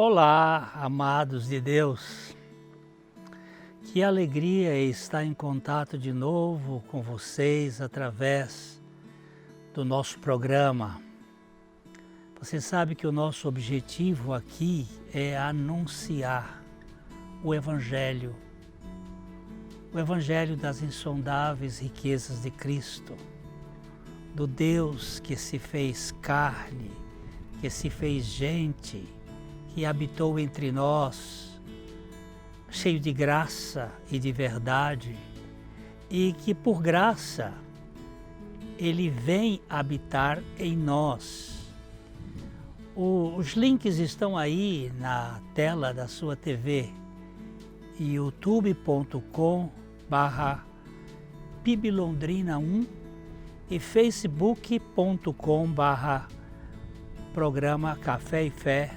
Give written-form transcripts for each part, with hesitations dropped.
Olá, amados de Deus. Que alegria estar em contato de novo com vocês através do nosso programa. Você sabe que o nosso objetivo aqui é anunciar o Evangelho das insondáveis riquezas de Cristo, do Deus que se fez carne, que se fez gente, que habitou entre nós, cheio de graça e de verdade, e que por graça Ele vem habitar em nós. Os links estão aí na tela da sua TV, youtube.com/PIBLondrina1 e facebook.com/programa Café e Fé,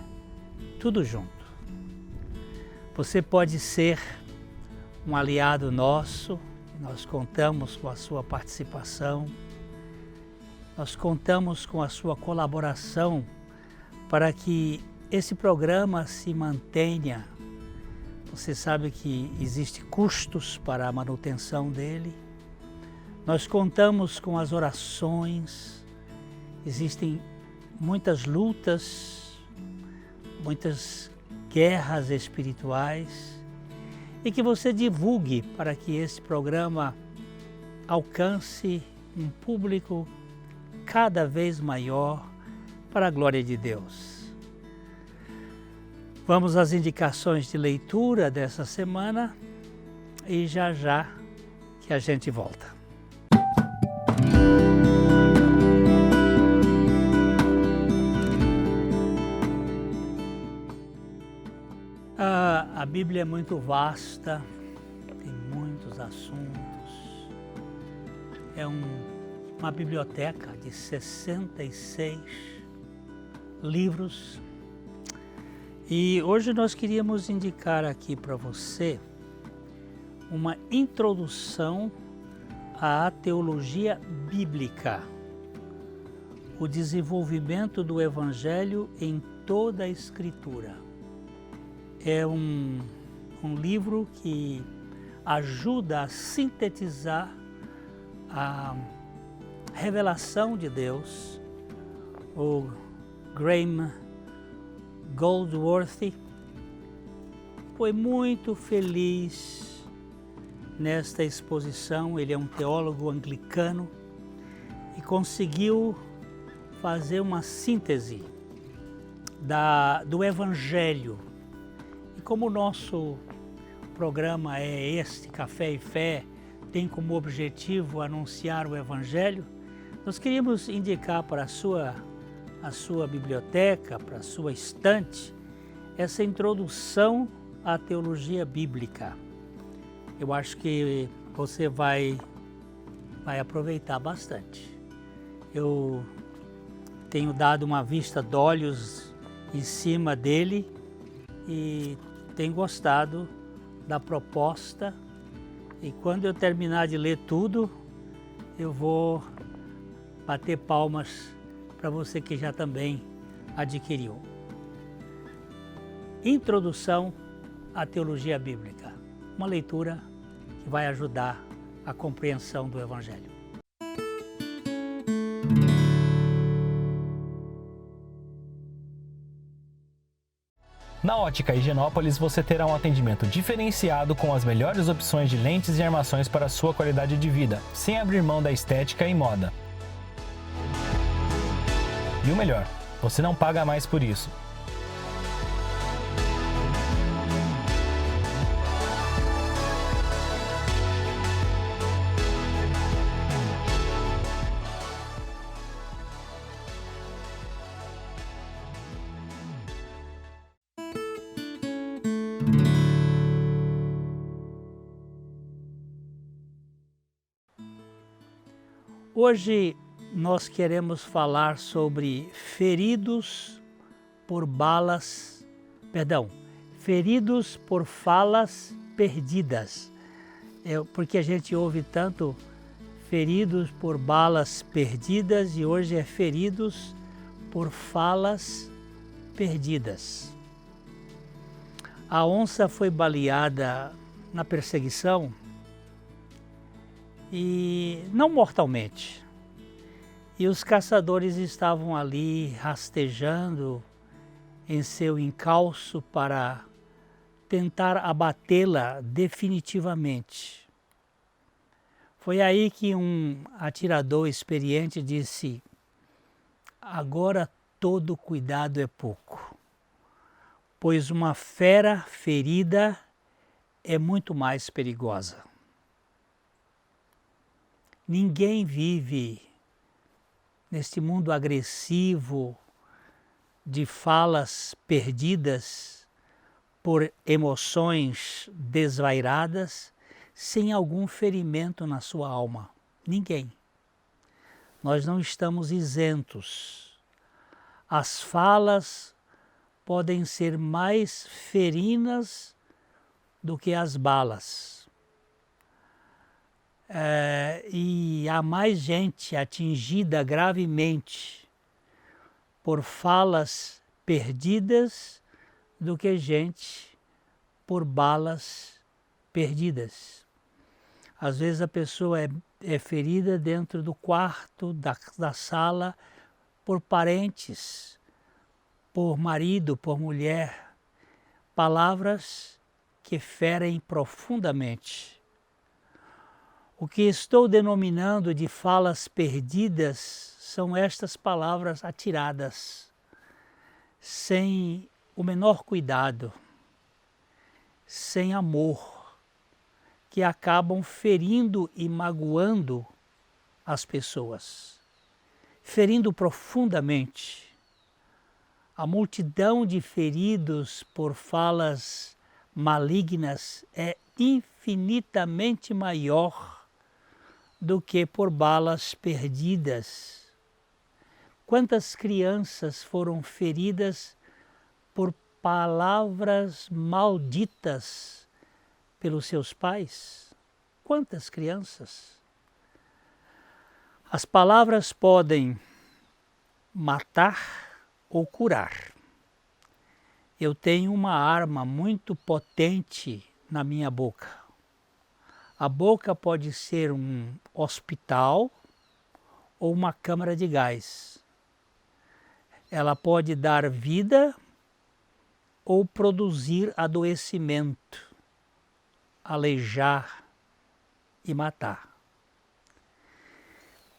tudo junto. Você pode ser um aliado nosso, nós contamos com a sua participação, nós contamos com a sua colaboração para que esse programa se mantenha. Você sabe que existem custos para a manutenção dele. Nós contamos com as orações, existem muitas lutas, muitas guerras espirituais, e que você divulgue para que esse programa alcance um público cada vez maior para a glória de Deus. Vamos às indicações de leitura dessa semana e já que a gente volta. A Bíblia é muito vasta, tem muitos assuntos, é uma biblioteca de 66 livros e hoje nós queríamos indicar aqui para você uma introdução à teologia bíblica, o desenvolvimento do Evangelho em toda a Escritura. É um livro que ajuda a sintetizar a revelação de Deus. O Graham Goldsworthy foi muito feliz nesta exposição. Ele é um teólogo anglicano e conseguiu fazer uma síntese do Evangelho. Como o nosso programa é este, Café e Fé, tem como objetivo anunciar o Evangelho, nós queríamos indicar para a sua biblioteca, para a sua estante, essa introdução à teologia bíblica. Eu acho que você vai aproveitar bastante. Eu tenho dado uma vista de olhos em cima dele e tenho gostado da proposta, e quando eu terminar de ler tudo, eu vou bater palmas para você que já também adquiriu. Introdução à Teologia Bíblica, uma leitura que vai ajudar a compreensão do Evangelho. Na Ótica Higienópolis você terá um atendimento diferenciado com as melhores opções de lentes e armações para a sua qualidade de vida, sem abrir mão da estética e moda. E o melhor, você não paga mais por isso. Hoje nós queremos falar sobre feridos por falas perdidas. Porque a gente ouve tanto feridos por balas perdidas e hoje é feridos por falas perdidas. A onça foi baleada na perseguição e não mortalmente. E os caçadores estavam ali rastejando em seu encalço para tentar abatê-la definitivamente. Foi aí que um atirador experiente disse: agora todo cuidado é pouco, pois uma fera ferida é muito mais perigosa. Ninguém vive neste mundo agressivo de falas perdidas por emoções desvairadas sem algum ferimento na sua alma. Ninguém. Nós não estamos isentos. As falas podem ser mais ferinas do que as balas. E há mais gente atingida gravemente por falas perdidas do que gente por balas perdidas. Às vezes a pessoa é ferida dentro do quarto, da sala, por parentes, por marido, por mulher. Palavras que ferem profundamente. O que estou denominando de falas perdidas são estas palavras atiradas, sem o menor cuidado, sem amor, que acabam ferindo e magoando as pessoas, ferindo profundamente. A multidão de feridos por falas malignas é infinitamente maior do que por balas perdidas. Quantas crianças foram feridas por palavras malditas pelos seus pais? Quantas crianças? As palavras podem matar ou curar. Eu tenho uma arma muito potente na minha boca. A boca pode ser um hospital ou uma câmara de gás. Ela pode dar vida ou produzir adoecimento, aleijar e matar.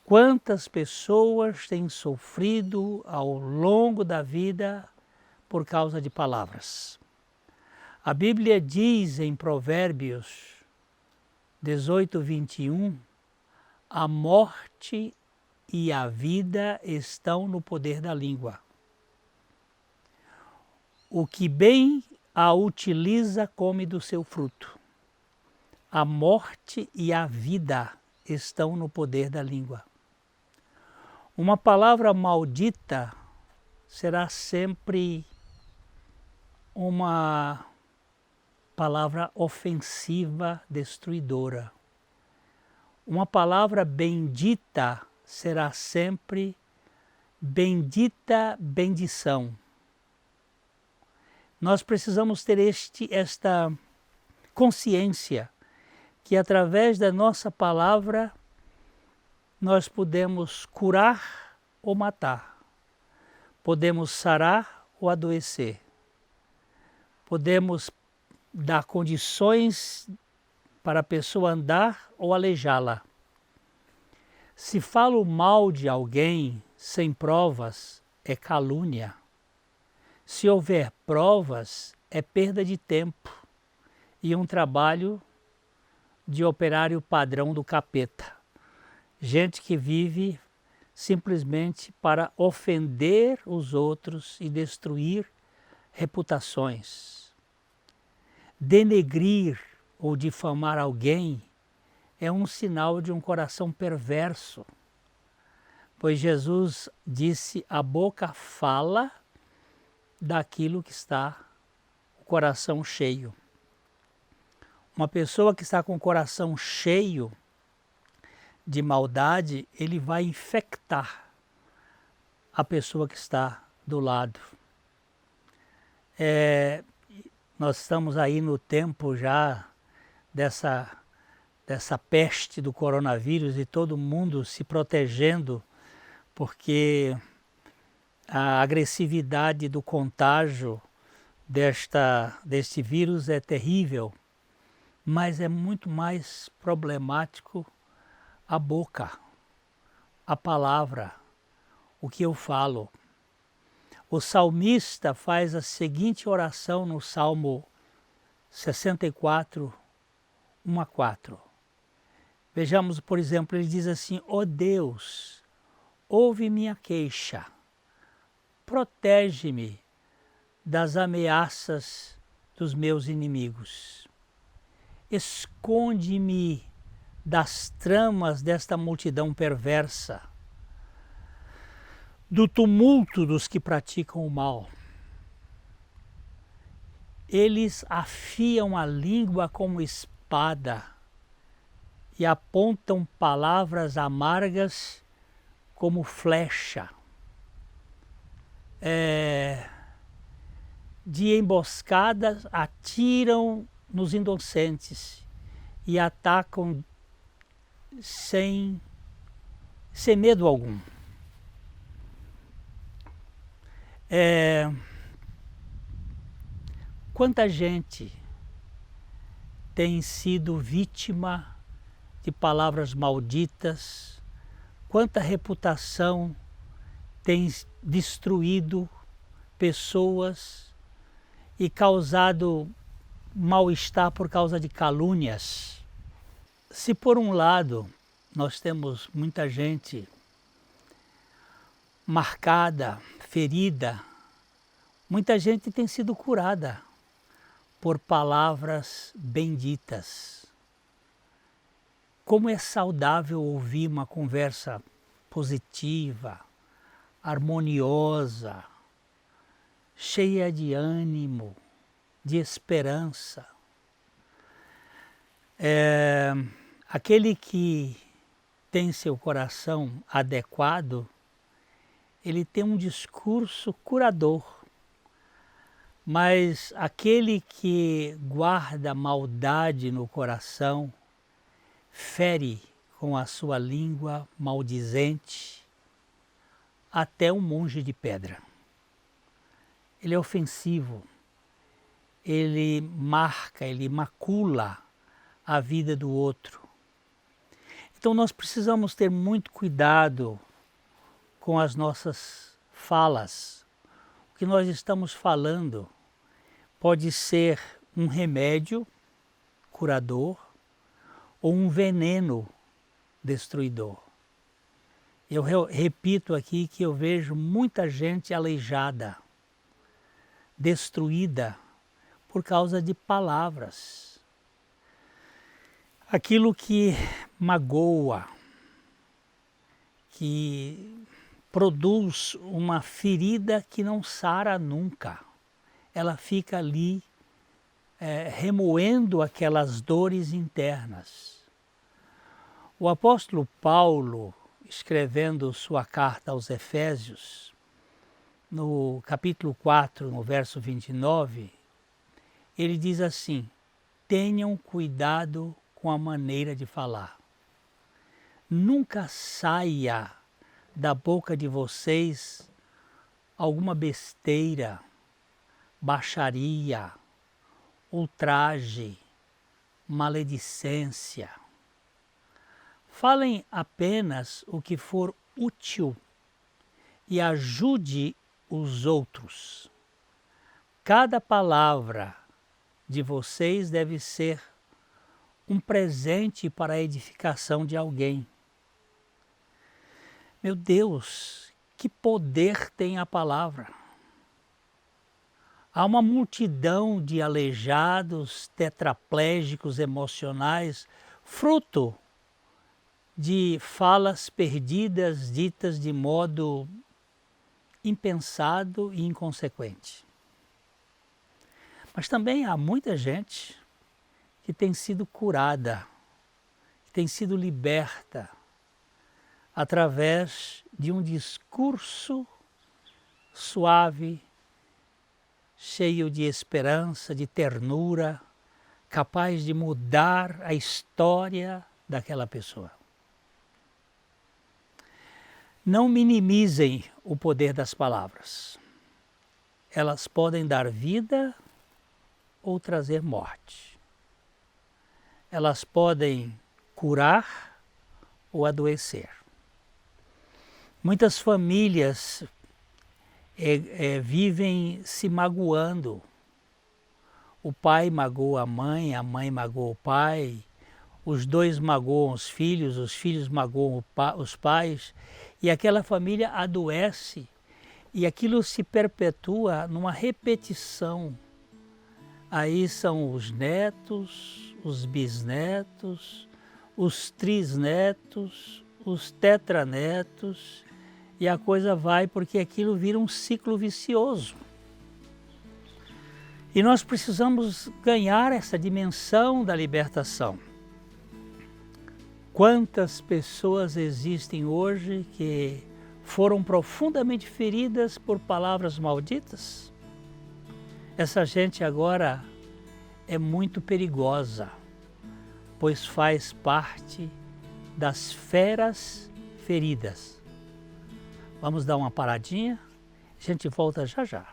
Quantas pessoas têm sofrido ao longo da vida por causa de palavras? A Bíblia diz em Provérbios 18:21, a morte e a vida estão no poder da língua. O que bem a utiliza come do seu fruto. A morte e a vida estão no poder da língua. Uma palavra maldita será sempre uma palavra ofensiva, destruidora. Uma palavra bendita será sempre bendita bendição. Nós precisamos ter esta consciência que através da nossa palavra nós podemos curar ou matar, podemos sarar ou adoecer, podemos dar condições para a pessoa andar ou aleijá-la. Se falo mal de alguém sem provas, é calúnia. Se houver provas, é perda de tempo e um trabalho de operário padrão do capeta. Gente que vive simplesmente para ofender os outros e destruir reputações. Denegrir ou difamar alguém é um sinal de um coração perverso, pois Jesus disse: a boca fala daquilo que está o coração cheio. Uma pessoa que está com o coração cheio de maldade, ele vai infectar a pessoa que está do lado. Nós estamos aí no tempo já dessa peste do coronavírus e todo mundo se protegendo, porque a agressividade do contágio deste vírus é terrível, mas é muito mais problemático a boca, a palavra, o que eu falo. O salmista faz a seguinte oração no Salmo 64, 1 a 4. Vejamos, por exemplo, ele diz assim: ó Deus, ouve minha queixa, protege-me das ameaças dos meus inimigos. Esconde-me das tramas desta multidão perversa, do tumulto dos que praticam o mal. Eles afiam a língua como espada e apontam palavras amargas como flecha. De emboscadas atiram nos inocentes e atacam sem medo algum. Quanta gente tem sido vítima de palavras malditas, quanta reputação tem destruído pessoas e causado mal-estar por causa de calúnias. Se por um lado nós temos muita gente marcada, ferida, muita gente tem sido curada por palavras benditas. Como é saudável ouvir uma conversa positiva, harmoniosa, cheia de ânimo, de esperança. Aquele que tem seu coração adequado, ele tem um discurso curador, mas aquele que guarda maldade no coração, fere com a sua língua maldizente até um monge de pedra. Ele é ofensivo, ele marca, ele macula a vida do outro. Então nós precisamos ter muito cuidado com as nossas falas. O que nós estamos falando pode ser um remédio curador ou um veneno destruidor. Eu repito aqui que eu vejo muita gente aleijada, destruída por causa de palavras. Aquilo que magoa, que produz uma ferida que não sara nunca. Ela fica ali remoendo aquelas dores internas. O apóstolo Paulo, escrevendo sua carta aos Efésios, no capítulo 4, no verso 29, ele diz assim: tenham cuidado com a maneira de falar. Nunca saia da boca de vocês alguma besteira, baixaria, ultraje, maledicência. Falem apenas o que for útil e ajude os outros. Cada palavra de vocês deve ser um presente para a edificação de alguém. Meu Deus, que poder tem a palavra! Há uma multidão de aleijados, tetraplégicos emocionais, fruto de falas perdidas, ditas de modo impensado e inconsequente. Mas também há muita gente que tem sido curada, que tem sido liberta através de um discurso suave, cheio de esperança, de ternura, capaz de mudar a história daquela pessoa. Não minimizem o poder das palavras. Elas podem dar vida ou trazer morte. Elas podem curar ou adoecer. Muitas famílias vivem se magoando. O pai magoa a mãe magoa o pai, os dois magoam os filhos magoam os pais, e aquela família adoece, e aquilo se perpetua numa repetição. Aí são os netos, os bisnetos, os trisnetos, os tetranetos, e a coisa vai porque aquilo vira um ciclo vicioso. E nós precisamos ganhar essa dimensão da libertação. Quantas pessoas existem hoje que foram profundamente feridas por palavras malditas? Essa gente agora é muito perigosa, pois faz parte das feras feridas. Vamos dar uma paradinha, a gente volta já já.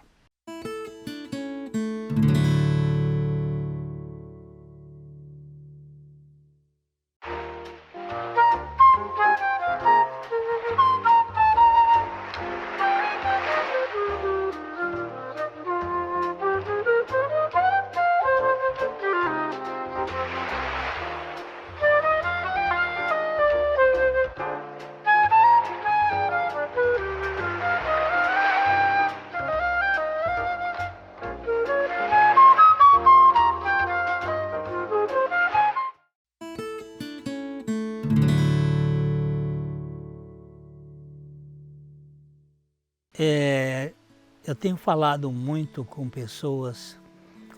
Eu tenho falado muito com pessoas,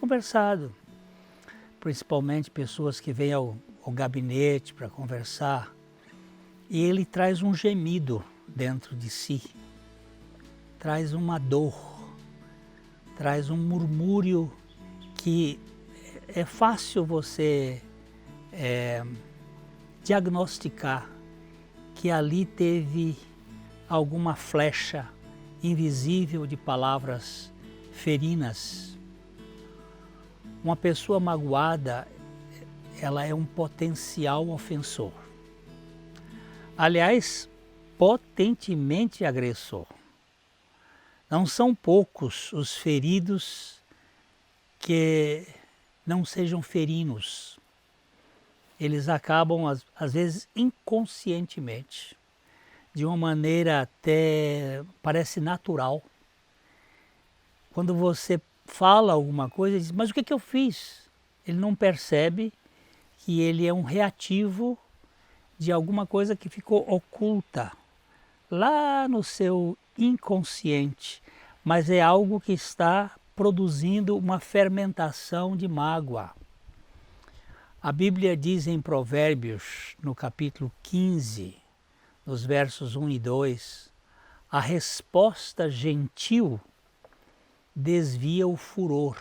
conversado, principalmente pessoas que vêm ao gabinete para conversar, e ele traz um gemido dentro de si, traz uma dor, traz um murmúrio que é fácil você diagnosticar que ali teve alguma flecha invisível de palavras ferinas. Uma pessoa magoada, ela é um potencial ofensor. Aliás, potentemente agressor. Não são poucos os feridos que não sejam ferinos. Eles acabam, às vezes, inconscientemente, de uma maneira até parece natural. Quando você fala alguma coisa, diz, mas o que eu fiz? Ele não percebe que ele é um reativo de alguma coisa que ficou oculta lá no seu inconsciente, mas é algo que está produzindo uma fermentação de mágoa. A Bíblia diz em Provérbios, no capítulo 15, nos versos 1 e 2, a resposta gentil desvia o furor,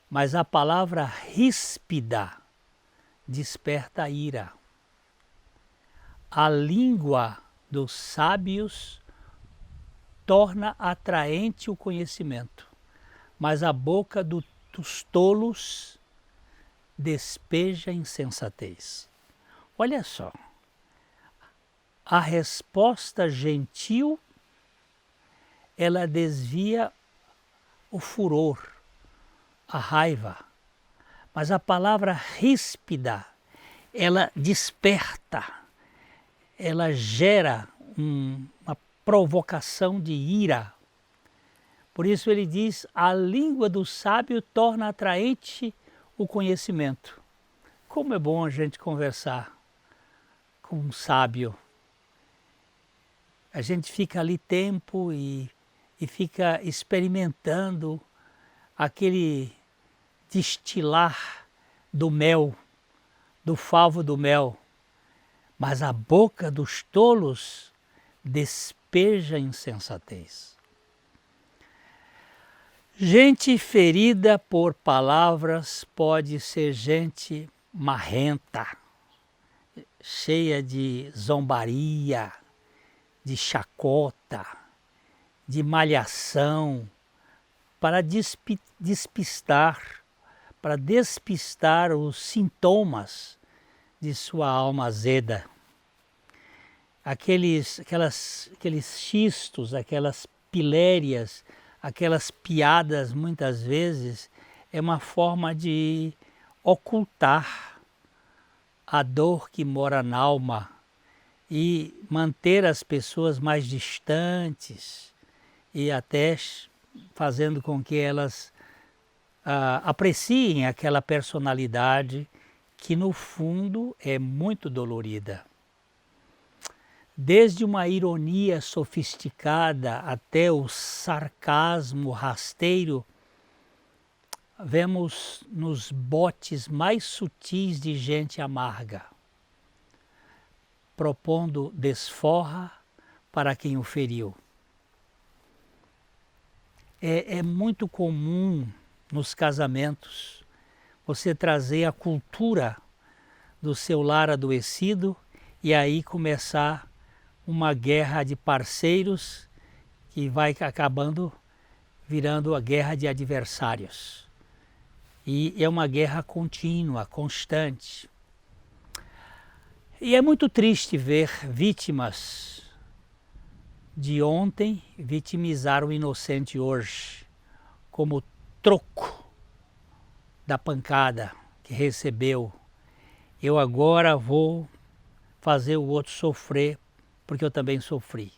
mas a palavra ríspida desperta a ira. A língua dos sábios torna atraente o conhecimento, mas a boca dos tolos despeja insensatez. Olha só. A resposta gentil, ela desvia o furor, a raiva. Mas a palavra ríspida, ela desperta, ela gera uma provocação de ira. Por isso ele diz, a língua do sábio torna atraente o conhecimento. Como é bom a gente conversar com um sábio. A gente fica ali tempo e fica experimentando aquele destilar do mel, do favo do mel. Mas a boca dos tolos despeja insensatez. Gente ferida por palavras pode ser gente marrenta, cheia de zombaria, de chacota, de malhação, para despistar os sintomas de sua alma azeda. Aqueles xistos, aquelas pilérias, aquelas piadas, muitas vezes, é uma forma de ocultar a dor que mora na alma e manter as pessoas mais distantes e até fazendo com que elas apreciem aquela personalidade que no fundo é muito dolorida. Desde uma ironia sofisticada até o sarcasmo rasteiro, vemos nos botes mais sutis de gente amarga, propondo desforra para quem o feriu. É muito comum nos casamentos você trazer a cultura do seu lar adoecido e aí começar uma guerra de parceiros que vai acabando virando a guerra de adversários. E é uma guerra contínua, constante. E é muito triste ver vítimas de ontem vitimizar o inocente hoje, como troco da pancada que recebeu. Eu agora vou fazer o outro sofrer, porque eu também sofri.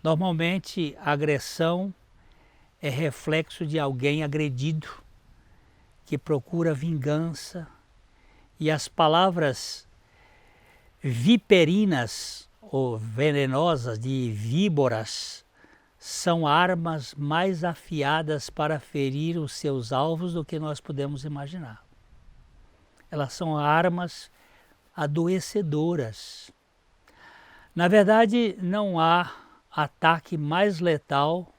Normalmente, a agressão é reflexo de alguém agredido, que procura vingança, e as palavras viperinas ou venenosas de víboras são armas mais afiadas para ferir os seus alvos do que nós podemos imaginar. Elas são armas adoecedoras. Na verdade, não há ataque mais letal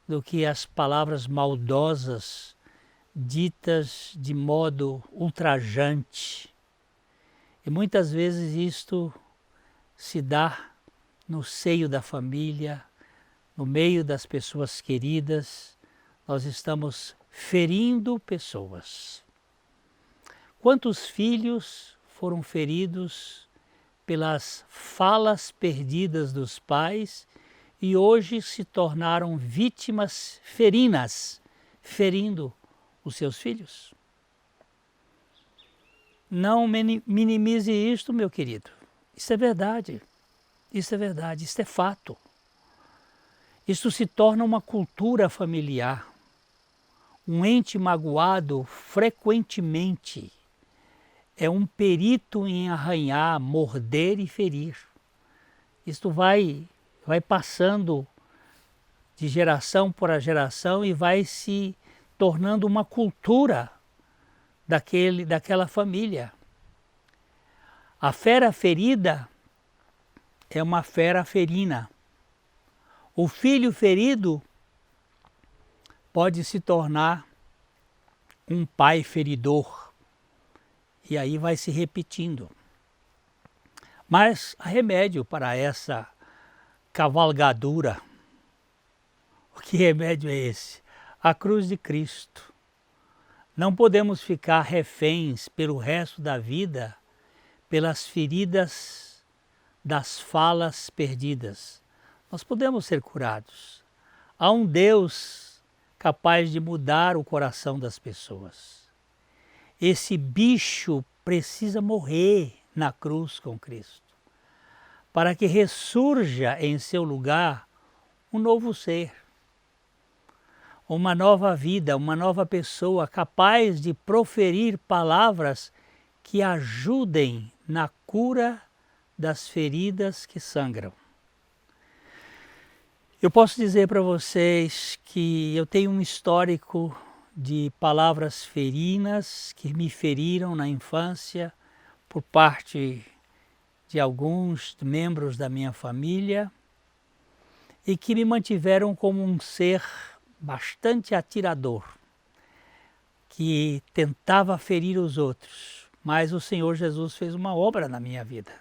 do que as palavras maldosas ditas de modo ultrajante. E muitas vezes isto se dá no seio da família, no meio das pessoas queridas. Nós estamos ferindo pessoas. Quantos filhos foram feridos pelas falas perdidas dos pais e hoje se tornaram vítimas ferinas, ferindo os seus filhos? Não minimize isto, meu querido. Isso é verdade. Isso é verdade, isso é fato. Isso se torna uma cultura familiar. Um ente magoado frequentemente é um perito em arranhar, morder e ferir. Isto vai passando de geração por geração e vai se tornando uma cultura daquela família. A fera ferida é uma fera ferina. O filho ferido pode se tornar um pai feridor. E aí vai se repetindo. Mas há remédio para essa cavalgadura. O que remédio é esse? A cruz de Cristo. Não podemos ficar reféns pelo resto da vida pelas feridas das falas perdidas. Nós podemos ser curados. Há um Deus capaz de mudar o coração das pessoas. Esse bicho precisa morrer na cruz com Cristo, para que ressurja em seu lugar um novo ser, uma nova vida, uma nova pessoa capaz de proferir palavras que ajudem na cura das feridas que sangram. Eu posso dizer para vocês que eu tenho um histórico de palavras ferinas que me feriram na infância por parte de alguns membros da minha família e que me mantiveram como um ser bastante atirador, que tentava ferir os outros, mas o Senhor Jesus fez uma obra na minha vida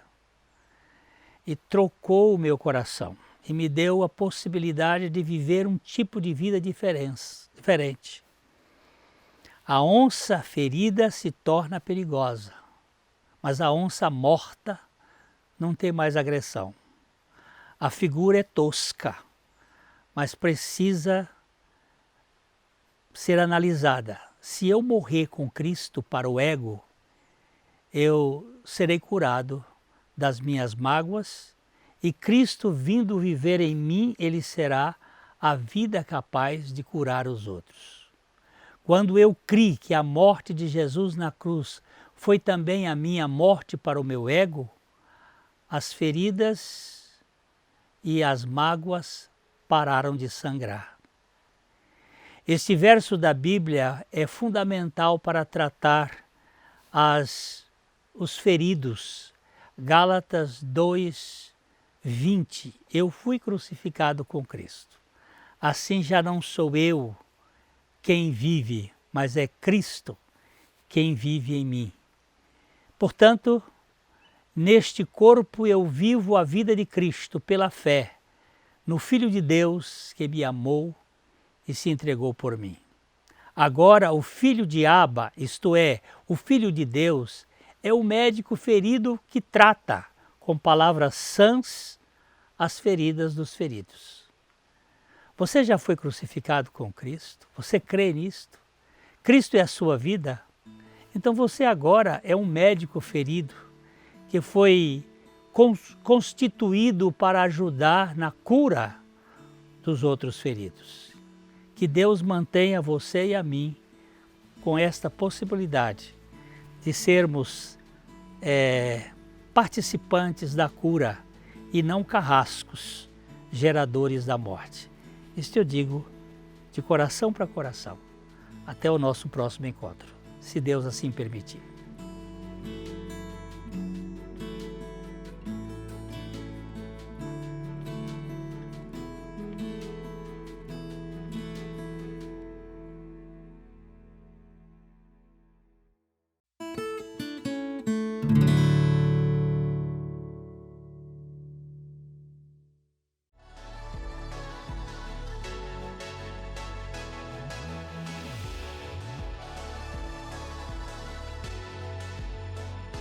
e trocou o meu coração e me deu a possibilidade de viver um tipo de vida diferente. A onça ferida se torna perigosa, mas a onça morta não tem mais agressão. A figura é tosca, mas precisa ser analisada. Se eu morrer com Cristo para o ego, eu serei curado das minhas mágoas e Cristo vindo viver em mim, ele será a vida capaz de curar os outros. Quando eu criei que a morte de Jesus na cruz foi também a minha morte para o meu ego, as feridas e as mágoas pararam de sangrar. Este verso da Bíblia é fundamental para tratar os feridos. Gálatas 2:20. Eu fui crucificado com Cristo. Assim já não sou eu quem vive, mas é Cristo quem vive em mim. Portanto, neste corpo eu vivo a vida de Cristo pela fé, no Filho de Deus que me amou e se entregou por mim. Agora o filho de Abba, isto é, o Filho de Deus, é o médico ferido que trata, com palavras sãs, as feridas dos feridos. Você já foi crucificado com Cristo? Você crê nisto? Cristo é a sua vida? Então você agora é um médico ferido que foi constituído para ajudar na cura dos outros feridos. Que Deus mantenha você e a mim com esta possibilidade de sermos participantes da cura e não carrascos, geradores da morte. Isto eu digo de coração para coração. Até o nosso próximo encontro, se Deus assim permitir.